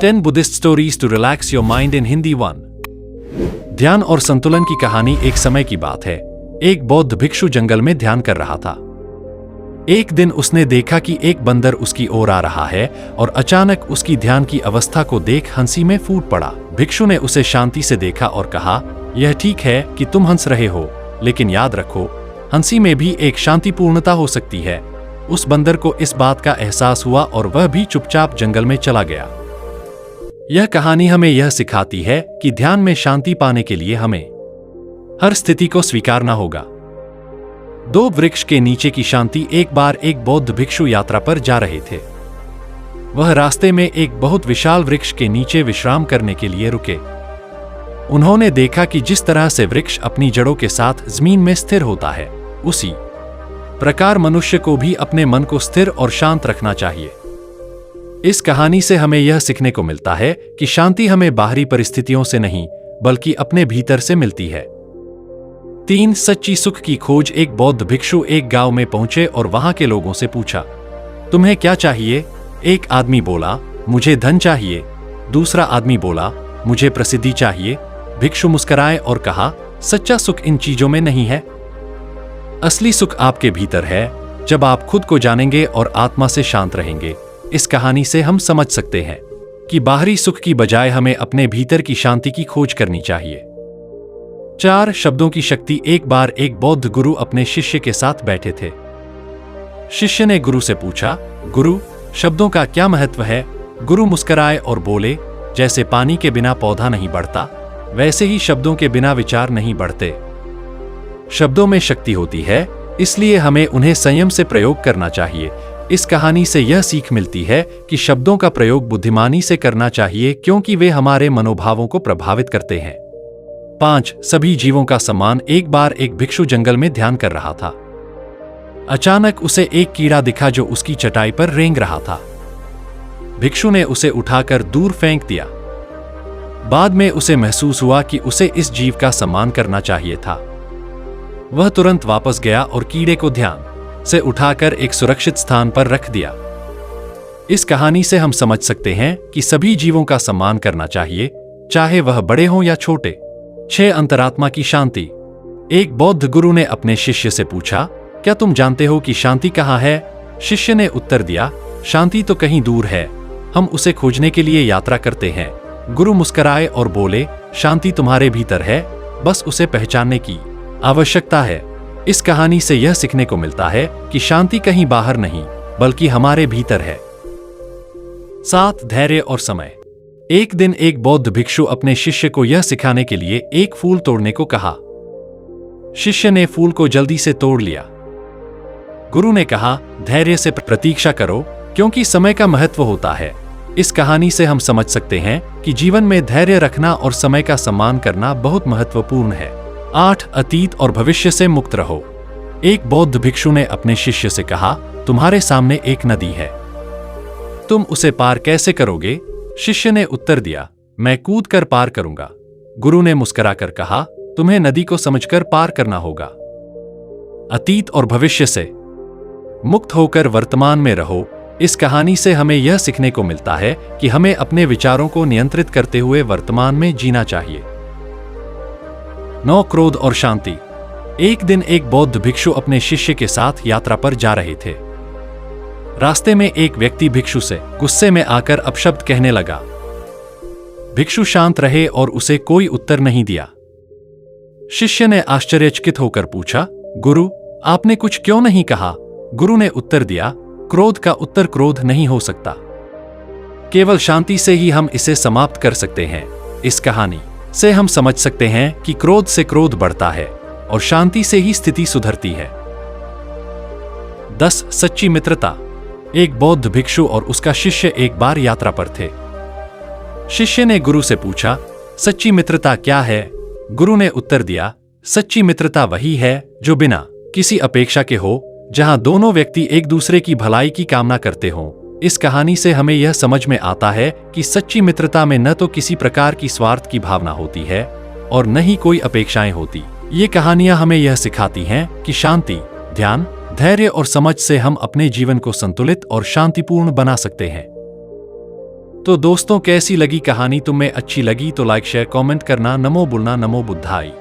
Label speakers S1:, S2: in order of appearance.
S1: 10 Buddhist Stories to Relax Your Mind in Hindi 1। ध्यान और संतुलन की कहानी। एक समय की बात है, एक बौद्ध भिक्षु जंगल में ध्यान कर रहा था। एक दिन उसने देखा कि एक बंदर उसकी ओर आ रहा है और अचानक उसकी ध्यान की अवस्था को देख हंसी में फूट पड़ा। भिक्षु ने उसे शांति से देखा और कहा, यह ठीक है कि तुम हंस रहे हो, लेकिन याद रखो, हंसी में भी एक शांतिपूर्णता हो सकती है। उस बंदर को इस बात का एहसास हुआ और वह भी चुपचाप जंगल में चला गया। यह कहानी हमें यह सिखाती है कि ध्यान में शांति पाने के लिए हमें हर स्थिति को स्वीकारना होगा। दो वृक्ष के नीचे की शांति। एक बार एक बौद्ध भिक्षु यात्रा पर जा रहे थे। वह रास्ते में एक बहुत विशाल वृक्ष के नीचे विश्राम करने के लिए रुके। उन्होंने देखा कि जिस तरह से वृक्ष अपनी जड़ों के साथ जमीन में स्थिर होता है, उसी प्रकार मनुष्य को भी अपने मन को स्थिर और शांत रखना चाहिए। इस कहानी से हमें यह सीखने को मिलता है कि शांति हमें बाहरी परिस्थितियों से नहीं, बल्कि अपने भीतर से मिलती है। 3 सच्ची सुख की खोज। एक बौद्ध भिक्षु एक गांव में पहुंचे और वहां के लोगों से पूछा, तुम्हें क्या चाहिए? एक आदमी बोला, मुझे धन चाहिए। दूसरा आदमी बोला, मुझे प्रसिद्धि चाहिए। भिक्षु मुस्कुराए और कहा, सच्चा सुख इन चीजों में नहीं है। असली सुख आपके भीतर है, जब आप खुद को जानेंगे और आत्मा से शांत रहेंगे। इस कहानी से हम समझ सकते हैं कि बाहरी सुख की बजाय हमें अपने भीतर की शांति की खोज करनी चाहिए। 4 शब्दों की शक्ति। एक बार एक बौद्ध गुरु अपने शिष्य के साथ बैठे थे। शिष्य ने गुरु से पूछा, गुरु, शब्दों का क्या महत्व है? गुरु मुस्कुराए और बोले, जैसे पानी के बिना पौधा नहीं बढ़ता, वैसे ही शब्दों के बिना विचार नहीं बढ़ते। शब्दों में शक्ति होती है, इसलिए हमें उन्हें संयम से प्रयोग करना चाहिए। इस कहानी से यह सीख मिलती है कि शब्दों का प्रयोग बुद्धिमानी से करना चाहिए, क्योंकि वे हमारे मनोभावों को प्रभावित करते हैं। 5 सभी जीवों का सम्मान। एक बार एक भिक्षु जंगल में ध्यान कर रहा था। अचानक उसे एक कीड़ा दिखा जो उसकी चटाई पर रेंग रहा था। भिक्षु ने उसे उठाकर दूर फेंक दिया। बाद में उसे महसूस हुआ कि उसे इस जीव का सम्मान करना चाहिए था। वह तुरंत वापस गया और कीड़े को ध्यान से उठाकर एक सुरक्षित स्थान पर रख दिया। इस कहानी से हम समझ सकते हैं कि सभी जीवों का सम्मान करना चाहिए, चाहे वह बड़े हों या छोटे। 6 अंतरात्मा की शांति। एक बौद्ध गुरु ने अपने शिष्य से पूछा, क्या तुम जानते हो कि शांति कहाँ है? शिष्य ने उत्तर दिया, शांति तो कहीं दूर है, हम उसे खोजने के लिए यात्रा करते हैं। गुरु मुस्कुराए और बोले, शांति तुम्हारे भीतर है, बस उसे पहचानने की आवश्यकता है। इस कहानी से यह सीखने को मिलता है कि शांति कहीं बाहर नहीं, बल्कि हमारे भीतर है। 7 धैर्य और समय। एक दिन एक बौद्ध भिक्षु अपने शिष्य को यह सिखाने के लिए एक फूल तोड़ने को कहा। शिष्य ने फूल को जल्दी से तोड़ लिया। गुरु ने कहा, धैर्य से प्रतीक्षा करो, क्योंकि समय का महत्व होता है। इस कहानी से हम समझ सकते हैं कि जीवन में धैर्य रखना और समय का सम्मान करना बहुत महत्वपूर्ण है। 8 अतीत और भविष्य से मुक्त रहो। एक बौद्ध भिक्षु ने अपने शिष्य से कहा, तुम्हारे सामने एक नदी है, तुम उसे पार कैसे करोगे? शिष्य ने उत्तर दिया, मैं कूद कर पार करूंगा। गुरु ने मुस्कुराकर कहा, तुम्हें नदी को समझकर पार करना होगा। अतीत और भविष्य से मुक्त होकर वर्तमान में रहो। इस कहानी से हमें यह सीखने को मिलता है कि हमें अपने विचारों को नियंत्रित करते हुए वर्तमान में जीना चाहिए। 9 क्रोध और शांति। एक दिन एक बौद्ध भिक्षु अपने शिष्य के साथ यात्रा पर जा रहे थे। रास्ते में एक व्यक्ति भिक्षु से गुस्से में आकर अपशब्द कहने लगा। भिक्षु शांत रहे और उसे कोई उत्तर नहीं दिया। शिष्य ने आश्चर्यचकित होकर पूछा, गुरु, आपने कुछ क्यों नहीं कहा? गुरु ने उत्तर दिया, क्रोध का उत्तर क्रोध नहीं हो सकता, केवल शांति से ही हम इसे समाप्त कर सकते हैं। इस कहानी से हम समझ सकते हैं कि क्रोध से क्रोध बढ़ता है और शांति से ही स्थिति सुधरती है। 10 सच्ची मित्रता। एक बौद्ध भिक्षु और उसका शिष्य एक बार यात्रा पर थे। शिष्य ने गुरु से पूछा, सच्ची मित्रता क्या है? गुरु ने उत्तर दिया, सच्ची मित्रता वही है जो बिना किसी अपेक्षा के हो, जहां दोनों व्यक्ति एक दूसरे की भलाई की कामना करते हों। इस कहानी से हमें यह समझ में आता है कि सच्ची मित्रता में न तो किसी प्रकार की स्वार्थ की भावना होती है और न ही कोई अपेक्षाएं होती। ये कहानियां हमें यह सिखाती हैं कि शांति, ध्यान, धैर्य और समझ से हम अपने जीवन को संतुलित और शांतिपूर्ण बना सकते हैं। तो दोस्तों, कैसी लगी कहानी? तुम्हें अच्छी लगी तो लाइक शेयर कमेंट करना। नमो बुद्धहाय।